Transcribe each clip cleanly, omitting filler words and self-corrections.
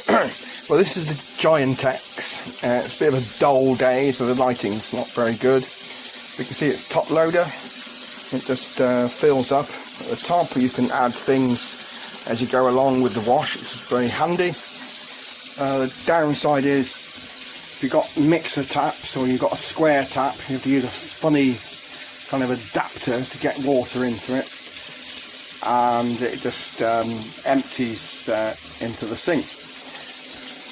Well, this is the Giantex. It's a bit of a dull day, so the lighting's not very good. You can see it's top loader. It just fills up at the top. You can add things as you go along with the wash, which is very handy. The downside is if you've got mixer taps or you've got a square tap, you have to use a funny kind of adapter to get water into it, and it just empties into the sink.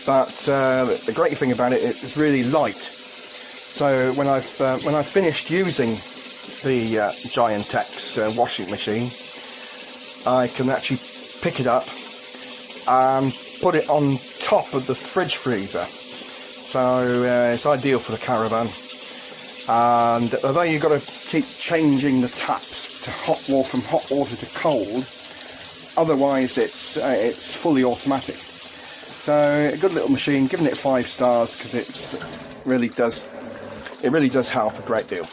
But the great thing about it, it's really light. So when I've finished using the Giantex washing machine, I can actually pick it up and put it on top of the fridge freezer. So it's ideal for the caravan. And although you've got to keep changing the taps to hot water, from hot water to cold, otherwise it's fully automatic. So a good little machine, giving it 5 stars because it really does help a great deal.